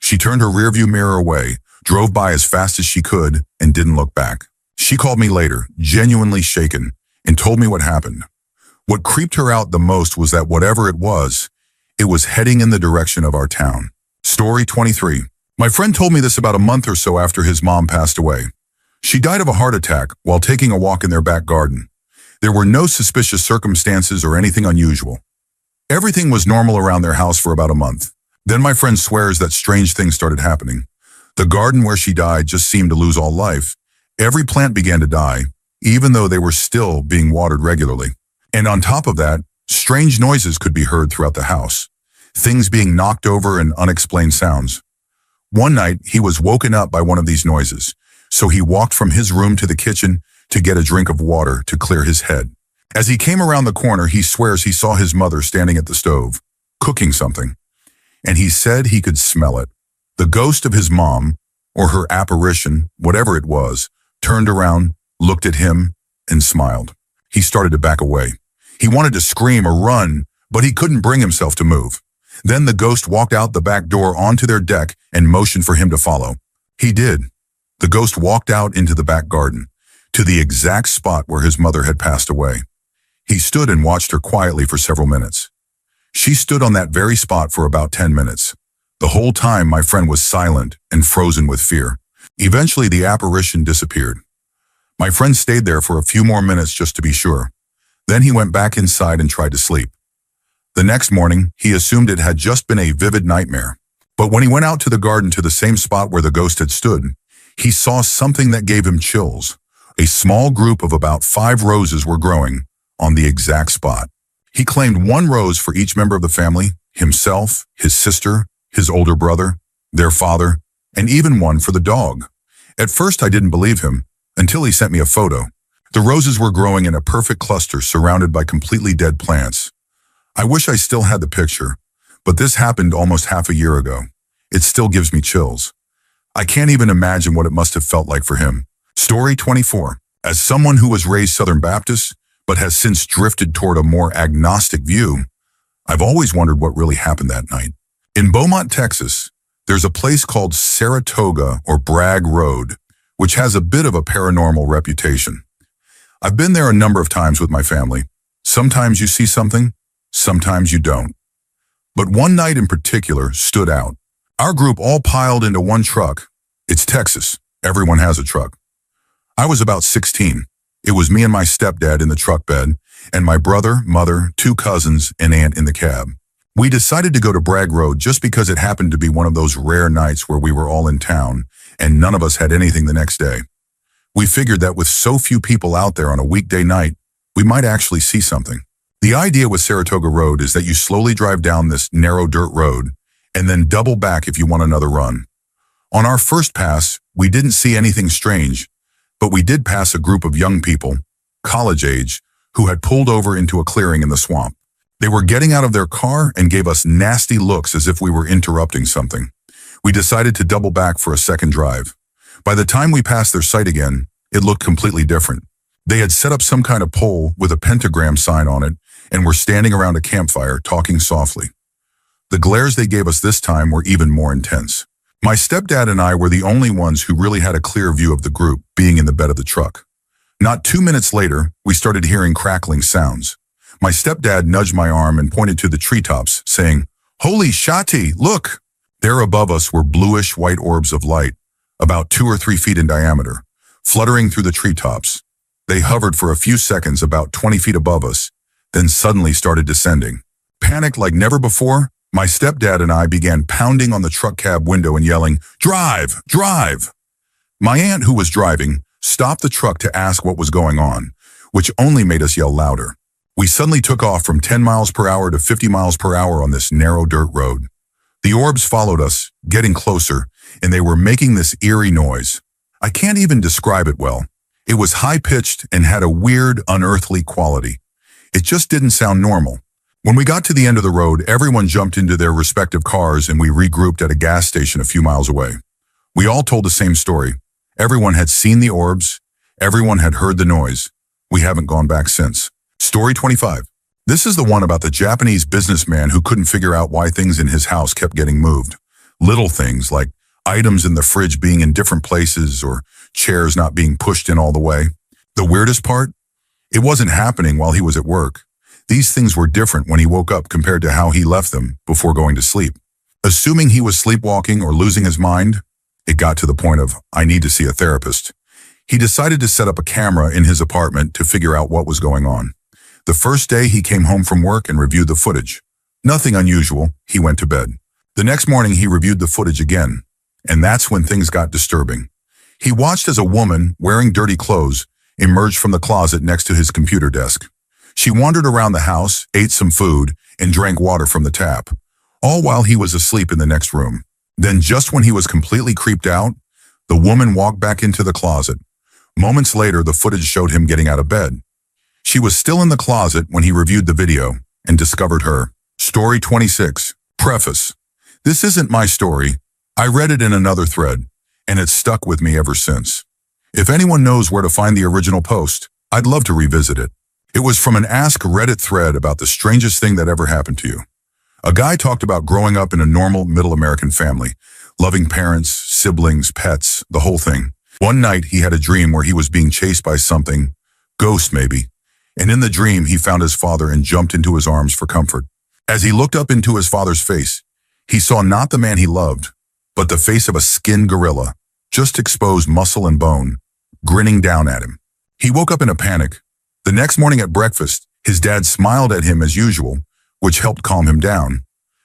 Speaker 1: She turned her rearview mirror away, drove by as fast as she could, and didn't look back. She called me later, genuinely shaken, and told me what happened. What creeped her out the most was that whatever it was heading in the direction of our town. Story 23. My friend told me this about a month or so after his mom passed away. She died of a heart attack while taking a walk in their back garden. There were no suspicious circumstances or anything unusual. Everything was normal around their house for about a month. Then my friend swears that strange things started happening. The garden where she died just seemed to lose all life. Every plant began to die, even though they were still being watered regularly. And on top of that, strange noises could be heard throughout the house. Things being knocked over and unexplained sounds. One night, he was woken up by one of these noises, so he walked from his room to the kitchen to get a drink of water to clear his head. As he came around the corner, he swears he saw his mother standing at the stove, cooking something. And he said he could smell it. The ghost of his mom, or her apparition, whatever it was, turned around, looked at him, and smiled. He started to back away. He wanted to scream or run, but he couldn't bring himself to move. Then the ghost walked out the back door onto their deck and motioned for him to follow. He did. The ghost walked out into the back garden, to the exact spot where his mother had passed away. He stood and watched her quietly for several minutes. She stood on that very spot for about 10 minutes. The whole time, my friend was silent and frozen with fear. Eventually, the apparition disappeared. My friend stayed there for a few more minutes just to be sure. Then he went back inside and tried to sleep. The next morning, he assumed it had just been a vivid nightmare. But when he went out to the garden to the same spot where the ghost had stood, he saw something that gave him chills. A small group of about 5 roses were growing on the exact spot. He claimed 1 rose for each member of the family, himself, his sister, his older brother, their father, and even 1 for the dog. At first, I didn't believe him, until he sent me a photo. The roses were growing in a perfect cluster surrounded by completely dead plants. I wish I still had the picture, but this happened almost half a year ago. It still gives me chills. I can't even imagine what it must have felt like for him. Story 24. As someone who was raised Southern Baptist, but has since drifted toward a more agnostic view, I've always wondered what really happened that night. In Beaumont, Texas, there's a place called Saratoga or Bragg Road, which has a bit of a paranormal reputation. I've been there a number of times with my family. Sometimes you see something, sometimes you don't. But one night in particular stood out. Our group all piled into one truck. It's Texas. Everyone has a truck. I was about 16. It was me and my stepdad in the truck bed, and my brother, mother, 2 cousins, and aunt in the cab. We decided to go to Bragg Road just because it happened to be one of those rare nights where we were all in town, and none of us had anything the next day. We figured that with so few people out there on a weekday night, we might actually see something. The idea with Saratoga Road is that you slowly drive down this narrow dirt road and then double back if you want another run. On our first pass, we didn't see anything strange, but we did pass a group of young people, college age, who had pulled over into a clearing in the swamp. They were getting out of their car and gave us nasty looks as if we were interrupting something. We decided to double back for a second drive. By the time we passed their site again, it looked completely different. They had set up some kind of pole with a pentagram sign on it and were standing around a campfire talking softly. The glares they gave us this time were even more intense. My stepdad and I were the only ones who really had a clear view of the group being in the bed of the truck. Not 2 minutes later, we started hearing crackling sounds. My stepdad nudged my arm and pointed to the treetops, saying, "Holy shati, look!" There above us were bluish-white orbs of light, about 2 or 3 feet in diameter, fluttering through the treetops. They hovered for a few seconds about 20 feet above us, then suddenly started descending. Panicked like never before, my stepdad and I began pounding on the truck cab window and yelling, "Drive! Drive!" My aunt, who was driving, stopped the truck to ask what was going on, which only made us yell louder. We suddenly took off from 10 miles per hour to 50 miles per hour on this narrow dirt road. The orbs followed us, getting closer, and they were making this eerie noise. I can't even describe it well. It was high-pitched and had a weird, unearthly quality. It just didn't sound normal. When we got to the end of the road, everyone jumped into their respective cars and we regrouped at a gas station a few miles away. We all told the same story. Everyone had seen the orbs. Everyone had heard the noise. We haven't gone back since. Story 25. This is the one about the Japanese businessman who couldn't figure out why things in his house kept getting moved. Little things like items in the fridge being in different places or chairs not being pushed in all the way. The weirdest part? It wasn't happening while he was at work. These things were different when he woke up compared to how he left them before going to sleep. Assuming he was sleepwalking or losing his mind, it got to the point of, I need to see a therapist. He decided to set up a camera in his apartment to figure out what was going on. The first day he came home from work and reviewed the footage. Nothing unusual, he went to bed. The next morning he reviewed the footage again, and that's when things got disturbing. He watched as a woman, wearing dirty clothes, emerged from the closet next to his computer desk. She wandered around the house, ate some food, and drank water from the tap, all while he was asleep in the next room. Then just when he was completely creeped out, the woman walked back into the closet. Moments later, the footage showed him getting out of bed. She was still in the closet when he reviewed the video and discovered her. Story 26. Preface. This isn't my story. I read it in another thread, and it's stuck with me ever since. If anyone knows where to find the original post, I'd love to revisit it. It was from an Ask Reddit thread about the strangest thing that ever happened to you. A guy talked about growing up in a normal middle American family, loving parents, siblings, pets, the whole thing. One night he had a dream where he was being chased by something, ghost maybe, and in the dream he found his father and jumped into his arms for comfort. As he looked up into his father's face, he saw not the man he loved, but the face of a skinned gorilla, just exposed muscle and bone, grinning down at him. He woke up in a panic. The next morning at breakfast, his dad smiled at him as usual, which helped calm him down.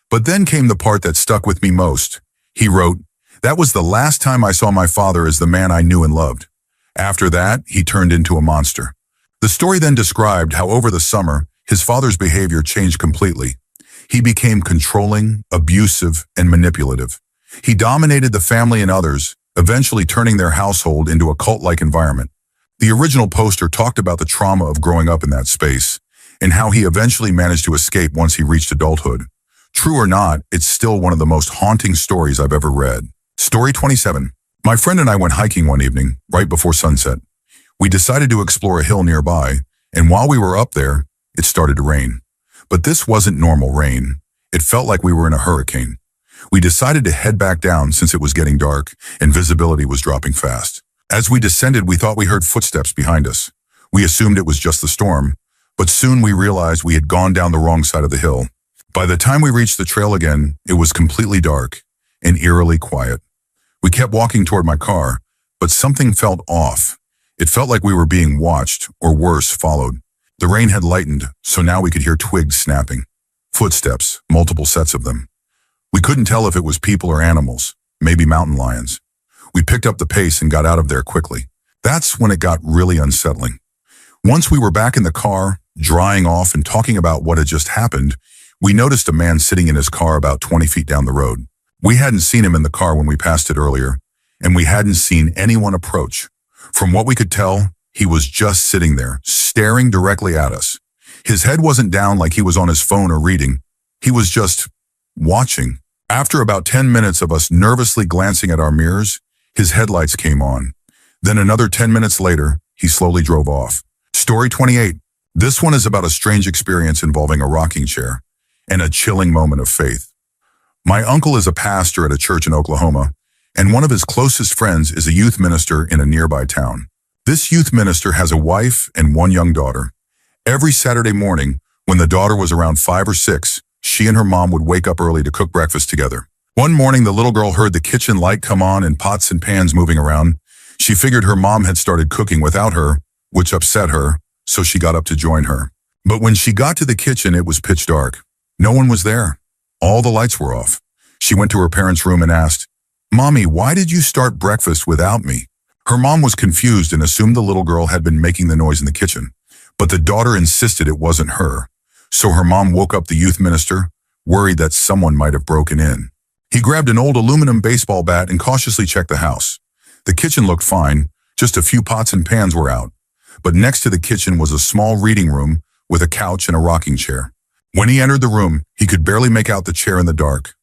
Speaker 1: But then came the part that stuck with me most. He wrote, "That was the last time I saw my father as the man I knew and loved. After that, he turned into a monster." The story then described how over the summer, his father's behavior changed completely. He became controlling, abusive, and manipulative. He dominated the family and others, eventually turning their household into a cult-like environment. The original poster talked about the trauma of growing up in that space, and how he eventually managed to escape once he reached adulthood. True or not, it's still one of the most haunting stories I've ever read. Story 27. My friend and I went hiking one evening, right before sunset. We decided to explore a hill nearby, and while we were up there, it started to rain. But this wasn't normal rain. It felt like we were in a hurricane. We decided to head back down since it was getting dark and visibility was dropping fast. As we descended, we thought we heard footsteps behind us. We assumed it was just the storm, but soon we realized we had gone down the wrong side of the hill. By the time we reached the trail again, it was completely dark and eerily quiet. We kept walking toward my car, but something felt off. It felt like we were being watched, or worse, followed. The rain had lightened, so now we could hear twigs snapping. Footsteps, multiple sets of them. We couldn't tell if it was people or animals, maybe mountain lions. We picked up the pace and got out of there quickly. That's when it got really unsettling. Once we were back in the car, drying off and talking about what had just happened, we noticed a man sitting in his car about 20 feet down the road. We hadn't seen him in the car when we passed it earlier, and we hadn't seen anyone approach. From what we could tell, he was just sitting there, staring directly at us. His head wasn't down like he was on his phone or reading. He was just watching. After about 10 minutes of us nervously glancing at our mirrors, his headlights came on. Then another 10 minutes later, he slowly drove off. Story 28. This one is about a strange experience involving a rocking chair and a chilling moment of faith. My uncle is a pastor at a church in Oklahoma, and one of his closest friends is a youth minister in a nearby town. This youth minister has a wife and one young daughter. Every Saturday morning, when the daughter was around 5 or 6, she and her mom would wake up early to cook breakfast together. One morning, the little girl heard the kitchen light come on and pots and pans moving around. She figured her mom had started cooking without her, which upset her, so she got up to join her. But when she got to the kitchen, it was pitch dark. No one was there. All the lights were off. She went to her parents' room and asked, "Mommy, why did you start breakfast without me?" Her mom was confused and assumed the little girl had been making the noise in the kitchen. But the daughter insisted it wasn't her. So her mom woke up the youth minister, worried that someone might have broken in. He grabbed an old aluminum baseball bat and cautiously checked the house. The kitchen looked fine, just a few pots and pans were out. But next to the kitchen was a small reading room with a couch and a rocking chair. When he entered the room, he could barely make out the chair in the dark.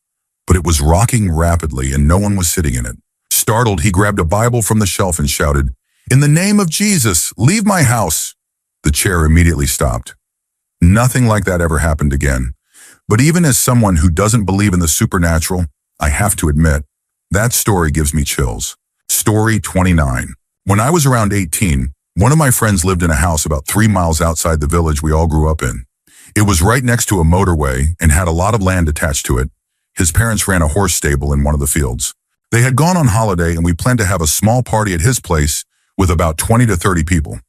Speaker 1: But it was rocking rapidly and no one was sitting in it. Startled, he grabbed a Bible from the shelf and shouted, "In the name of Jesus, leave my house." The chair immediately stopped. Nothing like that ever happened again. But even as someone who doesn't believe in the supernatural, I have to admit, that story gives me chills. Story 29. When I was around 18, one of my friends lived in a house about 3 miles outside the village we all grew up in. It was right next to a motorway and had a lot of land attached to it. His parents ran a horse stable in one of the fields. They had gone on holiday and we planned to have a small party at his place with about 20 to 30 people.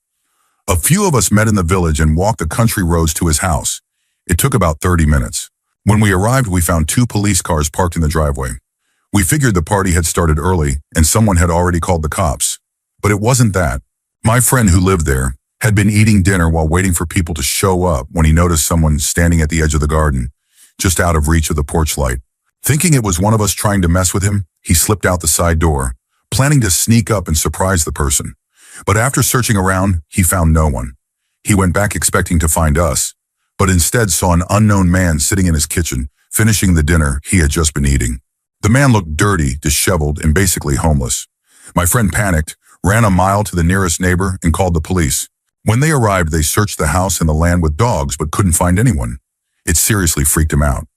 Speaker 1: A few of us met in the village and walked the country roads to his house. It took about 30 minutes. When we arrived, we found 2 police cars parked in the driveway. We figured the party had started early and someone had already called the cops. But it wasn't that. My friend who lived there had been eating dinner while waiting for people to show up when he noticed someone standing at the edge of the garden, just out of reach of the porch light. Thinking it was one of us trying to mess with him, he slipped out the side door, planning to sneak up and surprise the person. But after searching around, he found no one. He went back expecting to find us, but instead saw an unknown man sitting in his kitchen, finishing the dinner he had just been eating. The man looked dirty, disheveled, and basically homeless. My friend panicked, ran a mile to the nearest neighbor, and called the police. When they arrived, they searched the house and the land with dogs, but couldn't find anyone. It seriously freaked him out.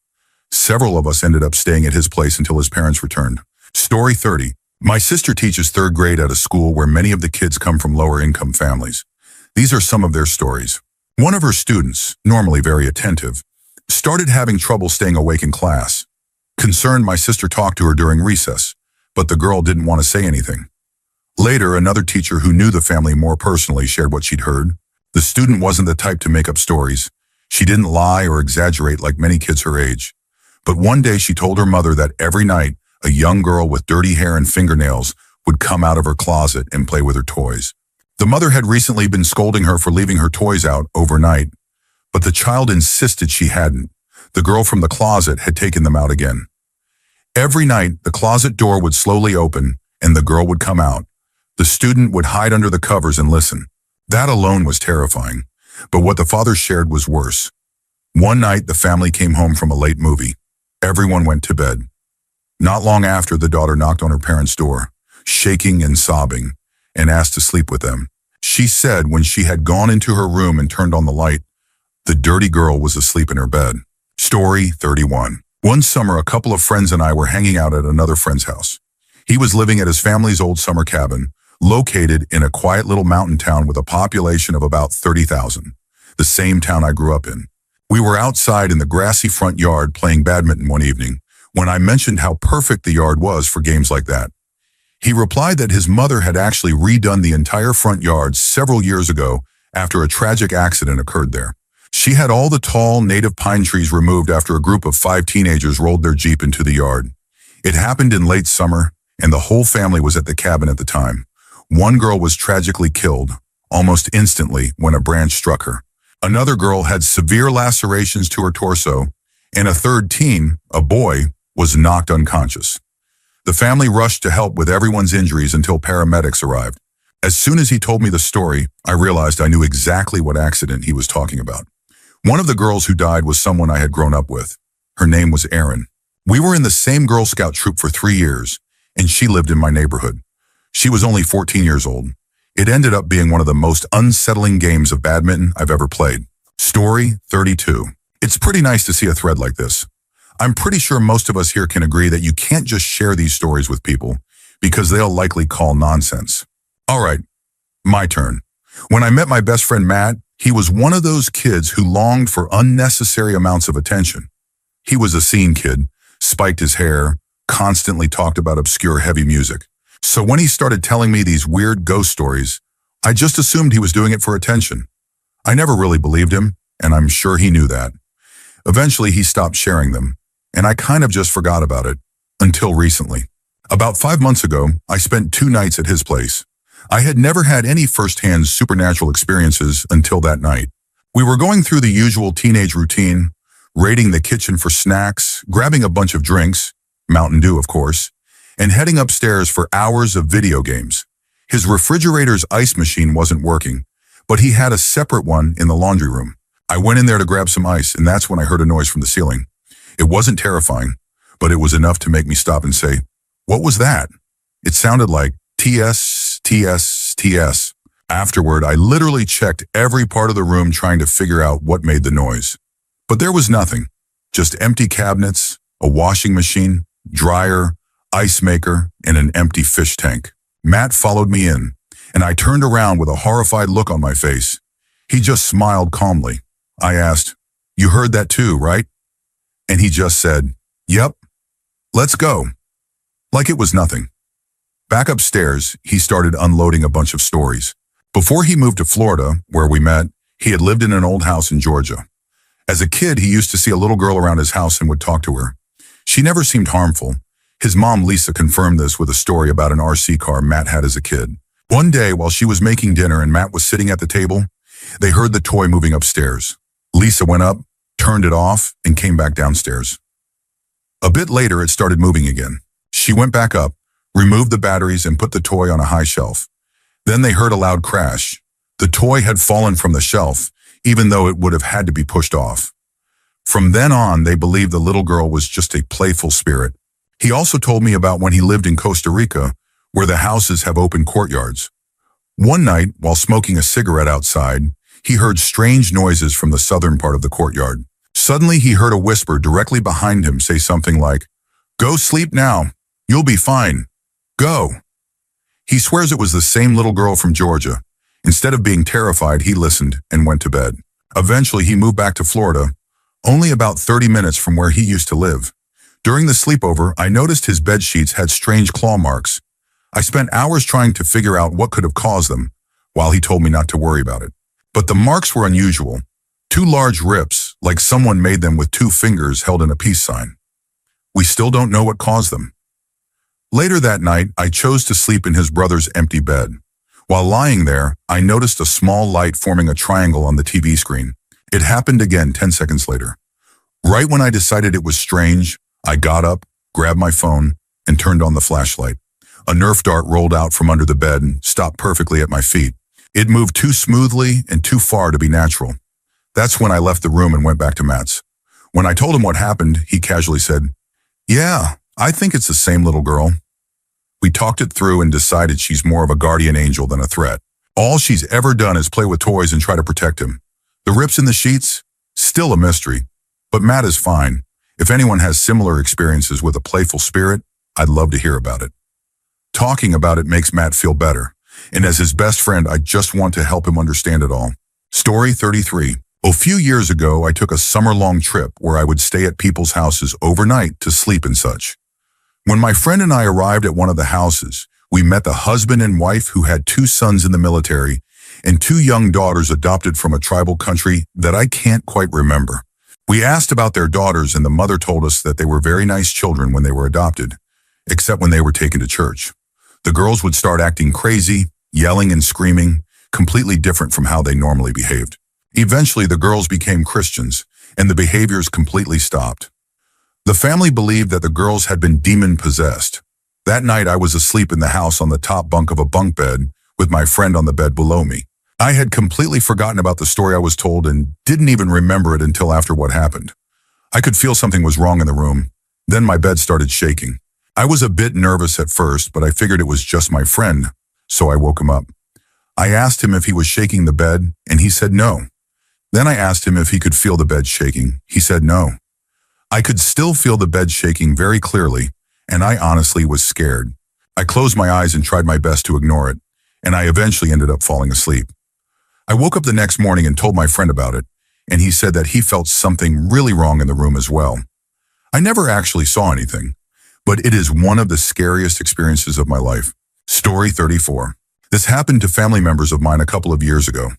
Speaker 1: Several of us ended up staying at his place until his parents returned. Story 30. My sister teaches 3rd grade at a school where many of the kids come from lower-income families. These are some of their stories. One of her students, normally very attentive, started having trouble staying awake in class. Concerned, my sister talked to her during recess, but the girl didn't want to say anything. Later, another teacher who knew the family more personally shared what she'd heard. The student wasn't the type to make up stories. She didn't lie or exaggerate like many kids her age. But one day she told her mother that every night, a young girl with dirty hair and fingernails would come out of her closet and play with her toys. The mother had recently been scolding her for leaving her toys out overnight, but the child insisted she hadn't. The girl from the closet had taken them out again. Every night, the closet door would slowly open and the girl would come out. The student would hide under the covers and listen. That alone was terrifying, but what the father shared was worse. One night, the family came home from a late movie. Everyone went to bed. Not long after, the daughter knocked on her parents' door, shaking and sobbing, and asked to sleep with them. She said when she had gone into her room and turned on the light, the dirty girl was asleep in her bed. Story 31. One summer, a couple of friends and I were hanging out at another friend's house. He was living at his family's old summer cabin, located in a quiet little mountain town with a population of about 30,000, the same town I grew up in. We were outside in the grassy front yard playing badminton one evening when I mentioned how perfect the yard was for games like that. He replied that his mother had actually redone the entire front yard several years ago after a tragic accident occurred there. She had all the tall native pine trees removed after a group of 5 teenagers rolled their Jeep into the yard. It happened in late summer, and the whole family was at the cabin at the time. One girl was tragically killed, almost instantly, when a branch struck her. Another girl had severe lacerations to her torso, and a third teen, a boy, was knocked unconscious. The family rushed to help with everyone's injuries until paramedics arrived. As soon as he told me the story, I realized I knew exactly what accident he was talking about. One of the girls who died was someone I had grown up with. Her name was Erin. We were in the same Girl Scout troop for 3 years, and she lived in my neighborhood. She was only 14 years old. It ended up being one of the most unsettling games of badminton I've ever played. Story 32. It's pretty nice to see a thread like this. I'm pretty sure most of us here can agree that you can't just share these stories with people because they'll likely call nonsense. All right, my turn. When I met my best friend Matt, he was one of those kids who longed for unnecessary amounts of attention. He was a scene kid, spiked his hair, constantly talked about obscure heavy music. So when he started telling me these weird ghost stories, I just assumed he was doing it for attention. I never really believed him, and I'm sure he knew that. Eventually, he stopped sharing them, and I kind of just forgot about it, until recently. About 5 months ago, I spent 2 nights at his place. I had never had any first-hand supernatural experiences until that night. We were going through the usual teenage routine, raiding the kitchen for snacks, grabbing a bunch of drinks, Mountain Dew of course, and heading upstairs for hours of video games. His refrigerator's ice machine wasn't working, but he had a separate one in the laundry room. I went in there to grab some ice, and that's when I heard a noise from the ceiling. It wasn't terrifying, but it was enough to make me stop and say, "What was that?" It sounded like TS, TS, TS. Afterward, I literally checked every part of the room trying to figure out what made the noise. But there was nothing, just empty cabinets, a washing machine, dryer, ice maker, and an empty fish tank. Matt followed me in, and I turned around with a horrified look on my face. He just smiled calmly. I asked, "You heard that too, right?" And he just said, "Yep, let's go." Like it was nothing. Back upstairs, he started unloading a bunch of stories. Before he moved to Florida, where we met, he had lived in an old house in Georgia. As a kid, he used to see a little girl around his house and would talk to her. She never seemed harmful. His mom, Lisa, confirmed this with a story about an RC car Matt had as a kid. One day, while she was making dinner and Matt was sitting at the table, they heard the toy moving upstairs. Lisa went up, turned it off, and came back downstairs. A bit later, it started moving again. She went back up, removed the batteries, and put the toy on a high shelf. Then they heard a loud crash. The toy had fallen from the shelf, even though it would have had to be pushed off. From then on, they believed the little girl was just a playful spirit. He also told me about when he lived in Costa Rica, where the houses have open courtyards. One night, while smoking a cigarette outside, he heard strange noises from the southern part of the courtyard. Suddenly, he heard a whisper directly behind him say something like, "Go sleep now. You'll be fine. Go." He swears it was the same little girl from Georgia. Instead of being terrified, he listened and went to bed. Eventually, he moved back to Florida, only about 30 minutes from where he used to live. During the sleepover, I noticed his bed sheets had strange claw marks. I spent hours trying to figure out what could have caused them, while he told me not to worry about it. But the marks were unusual. 2 large rips, like someone made them with 2 fingers held in a peace sign. We still don't know what caused them. Later that night, I chose to sleep in his brother's empty bed. While lying there, I noticed a small light forming a triangle on the TV screen. It happened again 10 seconds later. Right when I decided it was strange, I got up, grabbed my phone, and turned on the flashlight. A Nerf dart rolled out from under the bed and stopped perfectly at my feet. It moved too smoothly and too far to be natural. That's when I left the room and went back to Matt's. When I told him what happened, he casually said, "Yeah, I think it's the same little girl." We talked it through and decided she's more of a guardian angel than a threat. All she's ever done is play with toys and try to protect him. The rips in the sheets? Still a mystery. But Matt is fine. If anyone has similar experiences with a playful spirit, I'd love to hear about it. Talking about it makes Matt feel better. And as his best friend, I just want to help him understand it all. Story 33. A few years ago, I took a summer-long trip where I would stay at people's houses overnight to sleep and such. When my friend and I arrived at one of the houses, we met the husband and wife who had 2 sons in the military and 2 young daughters adopted from a tribal country that I can't quite remember. We asked about their daughters, and the mother told us that they were very nice children when they were adopted, except when they were taken to church. The girls would start acting crazy, yelling and screaming, completely different from how they normally behaved. Eventually, the girls became Christians, and the behaviors completely stopped. The family believed that the girls had been demon-possessed. That night, I was asleep in the house on the top bunk of a bunk bed with my friend on the bed below me. I had completely forgotten about the story I was told and didn't even remember it until after what happened. I could feel something was wrong in the room. Then my bed started shaking. I was a bit nervous at first, but I figured it was just my friend, so I woke him up. I asked him if he was shaking the bed, and he said no. Then I asked him if he could feel the bed shaking. He said no. I could still feel the bed shaking very clearly, and I honestly was scared. I closed my eyes and tried my best to ignore it, and I eventually ended up falling asleep. I woke up the next morning and told my friend about it, and he said that he felt something really wrong in the room as well. I never actually saw anything, but it is one of the scariest experiences of my life. Story 34. This happened to family members of mine a couple of years ago.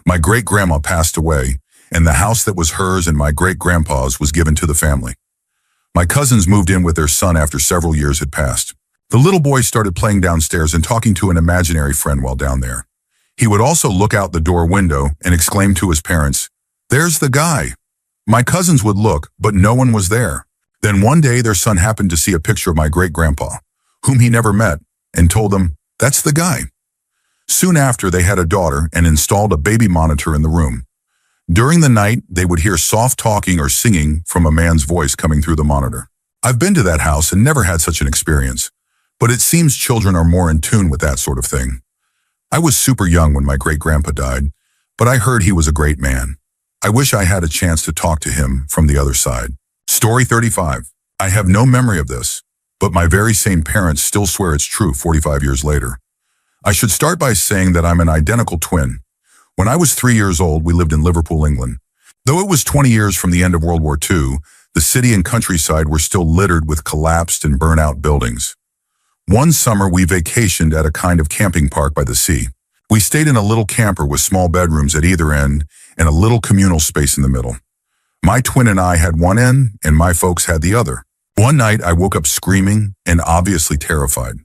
Speaker 1: My great-grandma passed away, and the house that was hers and my great-grandpa's was given to the family. My cousins moved in with their son after several years had passed. The little boy started playing downstairs and talking to an imaginary friend while down there. He would also look out the door window and exclaim to his parents, "There's the guy." My cousins would look, but no one was there. Then one day their son happened to see a picture of my great-grandpa, whom he never met, and told them, "That's the guy." Soon after, they had a daughter and installed a baby monitor in the room. During the night, they would hear soft talking or singing from a man's voice coming through the monitor. I've been to that house and never had such an experience, but it seems children are more in tune with that sort of thing. I was super young when my great-grandpa died, but I heard he was a great man. I wish I had a chance to talk to him from the other side. Story 35. I have no memory of this, but my very same parents still swear it's true 45 years later. I should start by saying that I'm an identical twin. When I was 3 years old, we lived in Liverpool, England. Though it was 20 years from the end of World War II, the city and countryside were still littered with collapsed and burnt-out buildings. One summer, we vacationed at a kind of camping park by the sea. We stayed in a little camper with small bedrooms at either end and a little communal space in the middle. My twin and I had one end, and my folks had the other. One night, I woke up screaming and obviously terrified.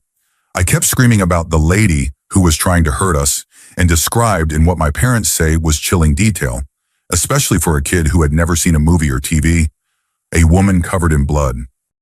Speaker 1: I kept screaming about the lady who was trying to hurt us and described in what my parents say was chilling detail, especially for a kid who had never seen a movie or TV, a woman covered in blood.